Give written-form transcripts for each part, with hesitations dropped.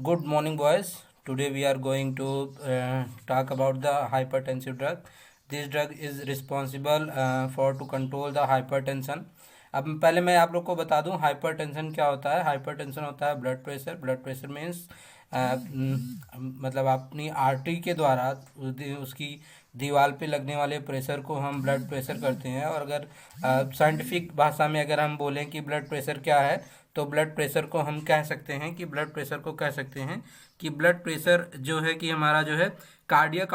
Good morning, boys. Today we are going to talk about the hypertensive drug. This drug is responsible for to control the hypertension. अब पहले मैं आप लोग को बता दूं हाइपरटेंशन क्या होता है। हाइपरटेंशन होता है blood pressure. Blood pressure means मतलब अपनी आर्टरी के द्वारा उसकी दीवार पे लगने वाले प्रेशर को हम ब्लड प्रेशर करते हैं। और अगर साइंटिफिक भाषा में अगर हम बोलें कि ब्लड प्रेशर क्या है, तो ब्लड प्रेशर को हम कह सकते हैं कि ब्लड प्रेशर जो है कि हमारा जो है कार्डियक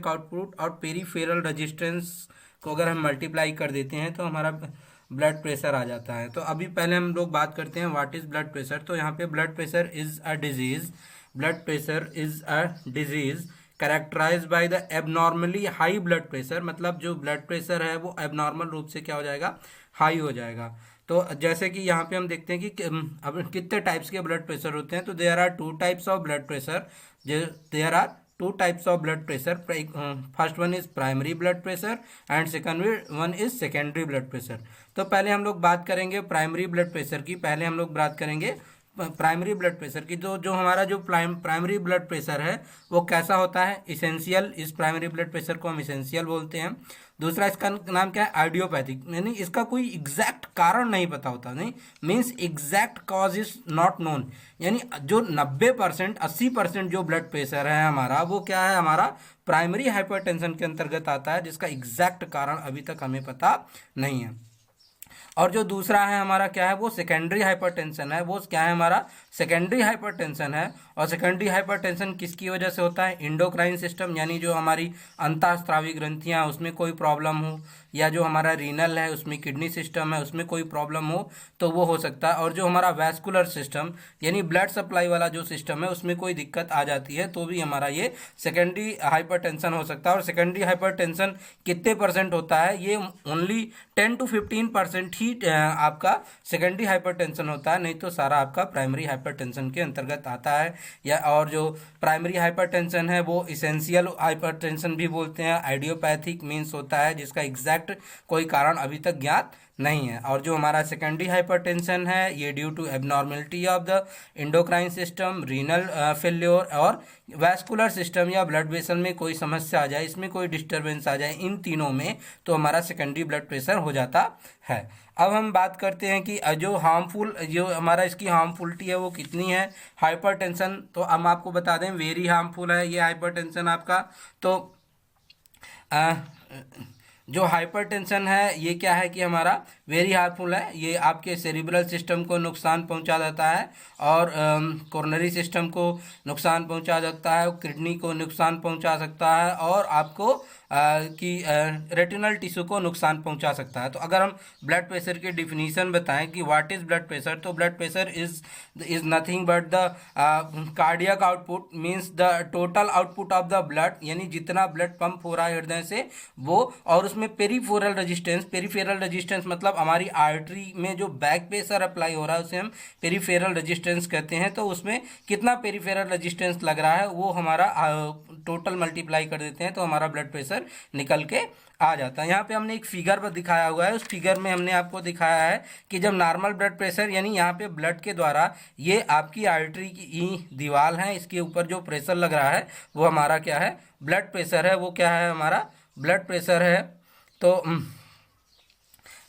आउटपुट और पेरीफेरल रेजिस्टेंस को अगर हम मल्टीप्लाई कर देते हैं तो हमारा ब्लड प्रेशर आ जाता है। तो अभी पहले हम लोग बात करते हैं व्हाट इज ब्लड प्रेशर। तो यहाँ पे blood pressure is a disease characterized by the abnormally high blood pressure. मतलब जो ब्लड प्रेशर है वो एबनॉर्मल रूप से क्या हो जाएगा, हाई हो जाएगा। तो जैसे कि यहाँ पे हम देखते हैं कि अब कितने टाइप्स के ब्लड प्रेशर होते हैं। तो there are two types of blood pressure. First one is primary blood pressure and second one is secondary blood pressure. तो पहले हम लोग बात करेंगे प्राइमरी ब्लड प्रेशर की। तो जो हमारा जो प्राइमरी ब्लड प्रेशर है वो कैसा होता है, इसेंशियल। इस प्राइमरी ब्लड प्रेशर को हम इसेंशियल बोलते हैं। दूसरा इसका नाम क्या है, आइडियोपैथिक। यानी इसका कोई एग्जैक्ट कारण नहीं पता होता, नहीं means exact cause is not known. यानी जो 90% 80% जो ब्लड प्रेशर है हमारा वो क्या है, हमारा प्राइमरी हाइपरटेंशन के अंतर्गत आता है, जिसका एग्जैक्ट कारण अभी तक हमें पता नहीं है। और जो दूसरा है हमारा क्या है, वो सेकेंडरी हाइपरटेंशन है। वो क्या है, हमारा सेकेंडरी हाइपरटेंशन है। और सेकेंडरी हाइपरटेंशन किसकी वजह से होता है, इंडोक्राइन सिस्टम, यानी जो हमारी अंतःस्रावी ग्रंथियां उसमें कोई प्रॉब्लम हो, या जो हमारा रीनल है उसमें किडनी सिस्टम है उसमें कोई प्रॉब्लम हो तो वो हो सकता है। और जो हमारा वैस्कुलर सिस्टम यानी ब्लड सप्लाई वाला जो सिस्टम है उसमें कोई दिक्कत आ जाती है तो भी हमारा ये सेकेंडरी हाइपरटेंशन हो सकता है। और सेकेंडरी हाइपरटेंशन कितने परसेंट होता है, ये ओनली 10 to 15% ही आपका सेकेंडरी हाइपरटेंशन होता है, नहीं तो सारा आपका प्राइमरी हाइपरटेंशन के अंतर्गत आता है। या और जो प्राइमरी हाइपरटेंशन है वो इसेंशियल हाइपरटेंशन भी बोलते हैं। आइडियोपैथिक मीन्स होता है जिसका एग्जैक्ट कोई कारण अभी तक ज्ञात नहीं है। और जो हमारा सेकेंडरी हाइपरटेंशन है ये due to abnormality of the endocrine system, renal failure और वैस्कुलर सिस्टम या ब्लड वेसल में कोई समस्या आ जाए, इसमें कोई डिस्टर्बेंस आ जाए, इन तीनों में तो हमारा सेकेंडरी ब्लड प्रेशर हो जाता है। अब हम बात करते हैं कि जो हमारा इसकी हार्मफुलिटी है वो कितनी है हाइपरटेंशन। तो हम आपको बता दें वेरी हार्मफुल है ये हाइपरटेंशन आपका। तो जो हाइपरटेंशन है ये क्या है कि हमारा वेरी हार्मफुल है। ये आपके सेरिब्रल सिस्टम को नुकसान पहुंचा देता है और कोरोनरी सिस्टम को नुकसान पहुंचा सकता है, किडनी को नुकसान पहुंचा सकता है और आपको रेटिनल टिश्यू को नुकसान पहुंचा सकता है। तो अगर हम ब्लड प्रेशर की डिफिनीशन बताएं कि व्हाट इज ब्लड प्रेशर, तो blood pressure is nothing but the cardiac output means the total output of the blood, यानी जितना ब्लड पंप हो रहा है हृदय से वो। और उसमें पेरीफेरल रेजिस्टेंस मतलब हमारी आर्टरी में जो बैक प्रेशर अप्लाई हो रहा है उसे हम पेरीफेरल रेजिस्टेंस कहते हैं। तो उसमें कितना पेरीफेरल रेजिस्टेंस लग रहा है वो हमारा टोटल मल्टीप्लाई कर देते हैं तो हमारा ब्लड प्रेशर निकल के आ जाता है। यहाँ पे हमने एक फिगर पर दिखाया हुआ है, उस फिगर में हमने आपको दिखाया है कि जब नॉर्मल ब्लड प्रेशर यानी यहाँ पे ब्लड के द्वारा ये आपकी आर्टरी की दीवार है इसके ऊपर जो प्रेशर लग रहा है वो हमारा क्या है, ब्लड प्रेशर है। वो क्या है, हमारा ब्लड प्रेशर है। तो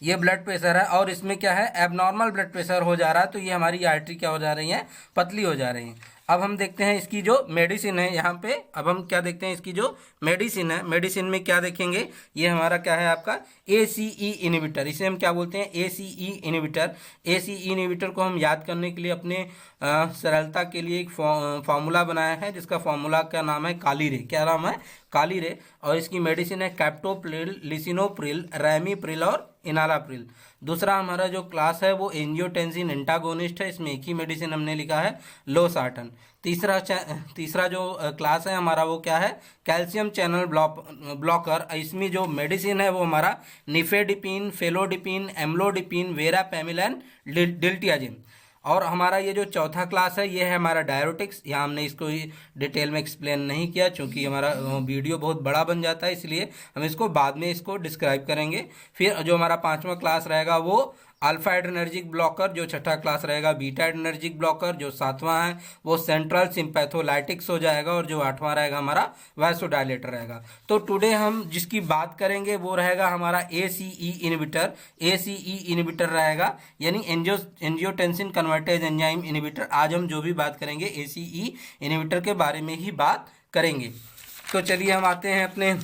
ये ब्लड प्रेशर है और इसमें क्या है, एबनॉर्मल ब्लड प्रेशर हो जा रहा है तो ये हमारी आर्टरी क्या हो जा रही है, पतली हो जा रही है। अब हम देखते हैं इसकी जो मेडिसिन है यहाँ पे। अब हम क्या देखते हैं, इसकी जो मेडिसिन है, मेडिसिन में क्या देखेंगे, ये हमारा क्या है आपका ACE इनहिबिटर। इसे हम क्या बोलते हैं, ACE इनहिबिटर। ACE इनहिबिटर को हम याद करने के लिए अपने सरलता के लिए एक फार्मूला बनाया है जिसका फार्मूला का नाम है कालीरे। क्या नाम है, कालीरे। और इसकी मेडिसिन है कैप्टोप्रिल, लिसिनोप्रिल, रैमीप्रिल और इनालाप्रिल। दूसरा हमारा जो क्लास है वो एंजियोटेंसिन एंटागोनिस्ट है, इसमें एक ही मेडिसिन हमने लिखा है लोसार्टन। तीसरा जो क्लास है हमारा वो क्या है, कैल्शियम चैनल ब्लॉकर। इसमें जो मेडिसिन है वो हमारा nifedipine, felodipine, amlodipine, verapamil and diltiazem. और हमारा ये जो चौथा क्लास है ये है हमारा डायरोटिक्स। यहाँ हमने इसको डिटेल में एक्सप्लेन नहीं किया क्योंकि हमारा वीडियो बहुत बड़ा बन जाता है, इसलिए हम इसको बाद में इसको डिस्क्राइब करेंगे। फिर जो हमारा पांचवा क्लास रहेगा वो अल्फा एड्रेनर्जिक ब्लॉकर जो छठा क्लास रहेगा, बीटा एड्रेनर्जिक ब्लॉकर जो सातवां है वो सेंट्रल सिंपैथोलाइटिक्स हो जाएगा, और जो आठवां रहेगा हमारा वैसोडायलेटर रहेगा। तो टुडे हम जिसकी बात करेंगे वो रहेगा हमारा ACE इनहिबिटर। ACE इनहिबिटर रहेगा यानी एंजियोटेंसिन कन्वर्टेज एंजाइम इनहिबिटर। आज हम जो भी बात करेंगे ACE इनहिबिटर के बारे में ही बात करेंगे। तो चलिए हम आते हैं अपने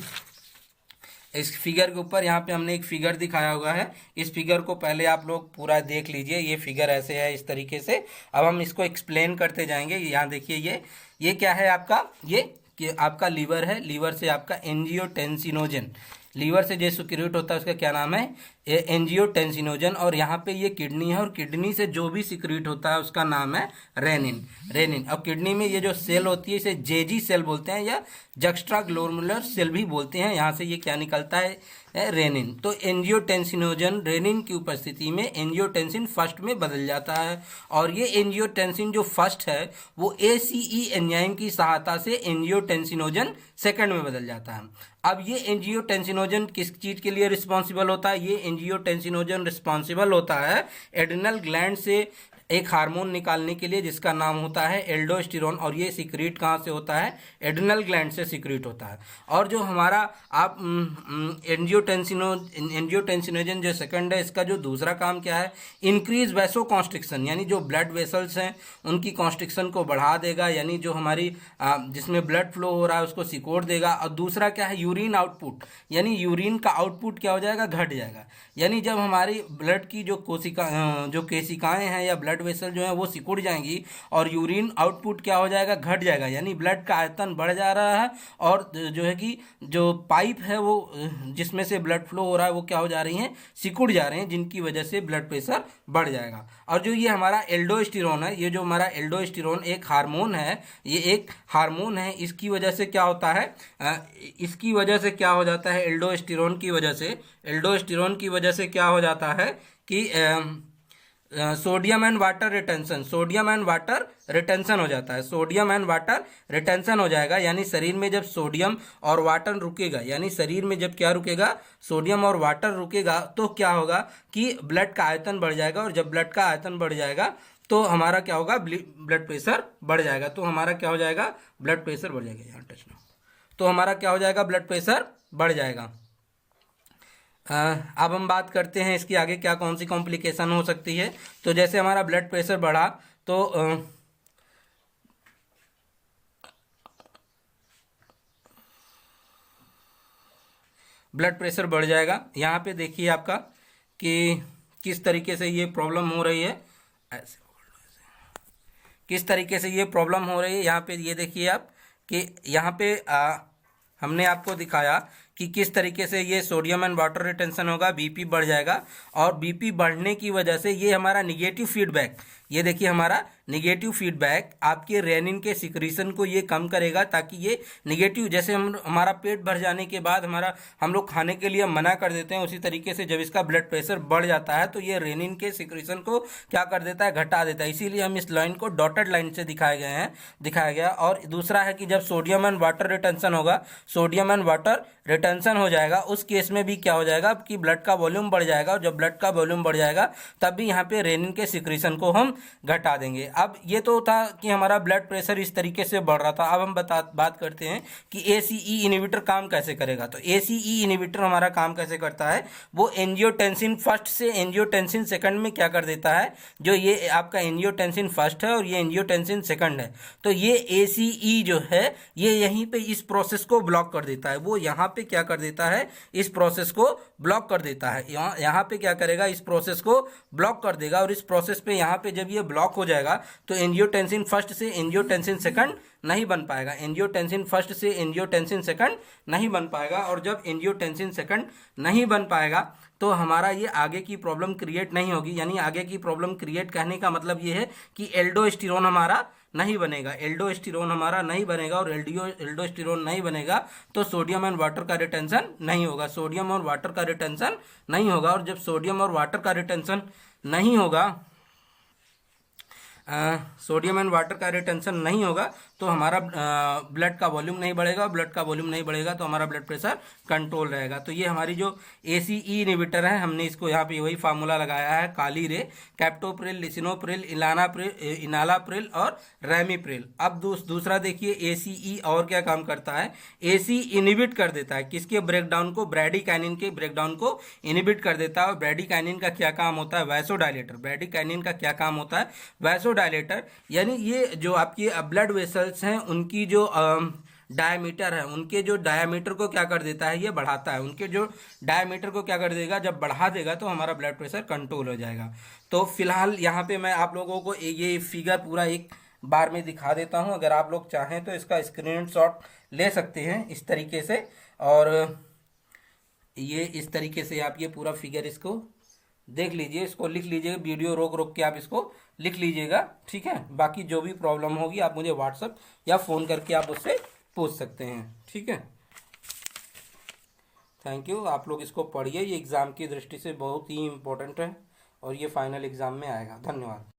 इस फिगर के ऊपर। यहाँ पे हमने एक फिगर दिखाया हुआ है, इस फिगर को पहले आप लोग पूरा देख लीजिए। ये फिगर ऐसे है, इस तरीके से। अब हम इसको एक्सप्लेन करते जाएंगे। यहाँ देखिए ये क्या है आपका, ये कि आपका लीवर है, लीवर से आपका एंजियोटेंसिनोजन, लीवर से जो सिक्रीट होता है उसका क्या नाम है, एंजियोटेंसिनोजन। और यहाँ पे ये किडनी है, और किडनी से जो भी सिक्रीट होता है उसका नाम है रेनिन। अब किडनी में ये जो सेल होती है इसे जेजी सेल बोलते हैं या जक्स्ट्रा ग्लोमुलर सेल भी बोलते हैं। यहाँ से ये क्या निकलता है, रेनिन। तो एंजियोटेंसिनोजन रेनिन की उपस्थिति में एंजियोटेंसिन फर्स्ट में बदल जाता है, और ये एंजियोटेंसिन जो फर्स्ट है वो ACE एंजाइम की सहायता से एंजियोटेंसिनोजन सेकंड में बदल जाता है। अब ये एंजियोटेंसिनोजन किस चीज के लिए रिस्पॉन्सिबल होता है, ये एंजियोटेंसिनोजन रिस्पॉन्सिबल होता है एड्रिनल ग्लैंड से एक हार्मोन निकालने के लिए जिसका नाम होता है एल्डोस्टेरोन। और ये सिक्रीट कहाँ से होता है, एड्रिनल ग्लैंड से सिक्रीट होता है। और जो हमारा आप एंजियोटेंसिनोजन जो सेकंड है, इसका जो दूसरा काम क्या है, इंक्रीज वैसो कॉन्स्ट्रिक्शन, यानी जो ब्लड वेसल्स हैं उनकी कॉन्स्ट्रिक्शन को बढ़ा देगा, यानी जो हमारी जिसमें ब्लड फ्लो हो रहा है उसको सिकोड़ देगा। और दूसरा क्या है, यूरिन आउटपुट, यानी यूरिन का आउटपुट क्या हो जाएगा, घट जाएगा। यानी जब हमारी ब्लड की जो केशिकाएं हैं या ब्लड वेसल जो है वो सिकुड़ जाएंगी और यूरिन आउटपुट क्या हो जाएगा, घट जाएगा, यानी ब्लड का आयतन बढ़ जा रहा है, और जो है कि जो पाइप है वो जिसमें से ब्लड फ्लो हो रहा है वो क्या हो जा रही हैं, सिकुड़ जा रहे हैं, जिनकी वजह से ब्लड प्रेशर बढ़ जाएगा। और जो ये हमारा एल्डोस्टेरोन है, ये जो हमारा एल्डोस्टेरोन एक हार्मोन है, ये एक हार्मोन है, इसकी वजह से क्या होता है, इसकी वजह से क्या हो जाता है, एल्डोस्टेरोन की वजह से क्या हो जाता है कि सोडियम एंड वाटर रिटेंशन हो जाता है, सोडियम एंड वाटर रिटेंशन हो जाएगा। यानी शरीर में जब सोडियम और वाटर रुकेगा, यानी शरीर में जब क्या रुकेगा, सोडियम और वाटर रुकेगा, तो क्या होगा कि ब्लड का आयतन बढ़ जाएगा, और जब ब्लड का आयतन बढ़ जाएगा तो हमारा क्या होगा, ब्लड प्रेशर बढ़ जाएगा। तो हमारा क्या हो जाएगा, ब्लड प्रेशर बढ़ जाएगा, यहाँ टच ना, तो हमारा क्या हो जाएगा, ब्लड प्रेशर बढ़ जाएगा। अब हम बात करते हैं इसकी आगे क्या कौन सी कॉम्प्लिकेशन हो सकती है। तो जैसे हमारा ब्लड प्रेशर बढ़ा तो ब्लड प्रेशर बढ़ जाएगा। यहाँ पे देखिए आपका कि किस तरीके से ये प्रॉब्लम हो रही है, ऐसे किस तरीके से ये प्रॉब्लम हो रही है। यहाँ पे ये देखिए आप कि यहाँ पे हमने आपको दिखाया कि किस तरीके से ये सोडियम एंड वाटर रिटेंशन होगा, बीपी बढ़ जाएगा, और बीपी बढ़ने की वजह से ये हमारा निगेटिव फीडबैक, ये देखिए हमारा निगेटिव फीडबैक आपके रेनिन के सिक्रीशन को ये कम करेगा, ताकि ये निगेटिव, जैसे हमारा पेट भर जाने के बाद हम लोग खाने के लिए मना कर देते हैं, उसी तरीके से जब इसका ब्लड प्रेशर बढ़ जाता है तो ये रेनिन के सिक्रीशन को क्या कर देता है, घटा देता है। इसीलिए हम इस लाइन को डॉटेड लाइन से दिखाया गया। और दूसरा है कि जब सोडियम एंड वाटर रिटेंशन होगा, सोडियम एंड वाटर रिटेंशन हो जाएगा, उस केस में भी क्या हो जाएगा कि ब्लड का वॉल्यूम बढ़ जाएगा, और जब ब्लड का वॉल्यूम बढ़ जाएगा तब भी यहाँ पे रेनिन के सिक्रीशन को हम घटा देंगे। अब ये तो था कि हमारा ब्लड प्रेशर इस तरीके से बढ़ रहा था। अब हम बात करते हैं कि ACE इनहिबिटर काम कैसे करेगा। तो ACE इनहिबिटर हमारा काम कैसे करता है, वो एंजियोटेंसिन फर्स्ट से एंजियोटेंसिन सेकंड में क्या कर देता है, जो ये आपका एंजियोटेंसिन फर्स्ट है और ये एंजियोटेंसिन सेकंड है, तो ये ACE जो है ये यहीं पे इस प्रोसेस को ब्लॉक कर देता है। वो यहाँ पे क्या कर देता है, इस प्रोसेस को ब्लॉक कर देता है। यहाँ पे क्या करेगा, इस प्रोसेस को ब्लॉक कर देगा, और इस प्रोसेस पे यहाँ पे जब ये ब्लॉक हो जाएगा तो एंजियोटेंसिन फर्स्ट से एंजियोटेंसिन सेकंड नहीं बन पाएगा, एंजियोटेंसिन फर्स्ट से एंजियोटेंसिन सेकंड नहीं बन पाएगा। और जब एंजियोटेंसिन सेकंड नहीं बन पाएगा तो हमारा ये आगे की प्रॉब्लम क्रिएट नहीं होगी। यानी आगे की प्रॉब्लम क्रिएट कहने का मतलब ये है कि एल्डोस्टेरोन हमारा नहीं बनेगा, एल्डोस्टेरोन हमारा नहीं बनेगा, और एल्डोस्टेरोन नहीं बनेगा तो सोडियम एंड वाटर का रिटेंशन नहीं होगा, सोडियम और वाटर का रिटेंशन नहीं होगा। और जब सोडियम और वाटर का रिटेंशन नहीं होगा, सोडियम एंड वाटर का रिटेंशन नहीं होगा तो हमारा ब्लड का वॉल्यूम नहीं बढ़ेगा, ब्लड का वॉल्यूम नहीं बढ़ेगा तो हमारा ब्लड प्रेशर कंट्रोल रहेगा। तो ये हमारी जो ACE इनहिबिटर है, हमने इसको यहाँ पे वही फार्मूला लगाया है, काली रे, कैप्टोप्रिल, लिसिनोप्रिल, इनालाप्रिल और रेमिप्रिल। अब दूसरा देखिए ACE और क्या काम करता है, ACE इनहिबिट कर देता है किसके ब्रेकडाउन को, ब्रैडिकाइनिन के ब्रेकडाउन को इनहिबिट कर देता है। और ब्रैडिकाइनिन का क्या काम होता है, वैसोडाइलेटर। ब्रैडिकाइनिन का क्या काम होता है, वैसोडाइलेटर, यानी ये जो आपकी ब्लड वेसल्स हैं उनकी जो डायमीटर है, उनके जो डायमीटर को क्या कर देता है, ये बढ़ाता है। उनके जो डायमीटर को क्या कर देगा, जब बढ़ा देगा तो हमारा ब्लड प्रेशर कंट्रोल हो जाएगा। तो फिलहाल यहाँ पे मैं आप लोगों को ये फिगर पूरा एक बार में दिखा देता हूँ। अगर आप लोग चाहें तो इसका स्क्रीनशॉट ले सकते हैं इस तरीके से, और ये इस तरीके से आप ये पूरा फिगर इसको देख लीजिए, इसको लिख लीजिएगा, वीडियो रोक रोक के आप इसको लिख लीजिएगा, ठीक है। बाकी जो भी प्रॉब्लम होगी आप मुझे व्हाट्सएप या फ़ोन करके आप उससे पूछ सकते हैं, ठीक है। Thank you. आप लोग इसको पढ़िए, ये एग्ज़ाम की दृष्टि से बहुत ही इम्पोर्टेंट है और ये फाइनल एग्ज़ाम में आएगा। धन्यवाद।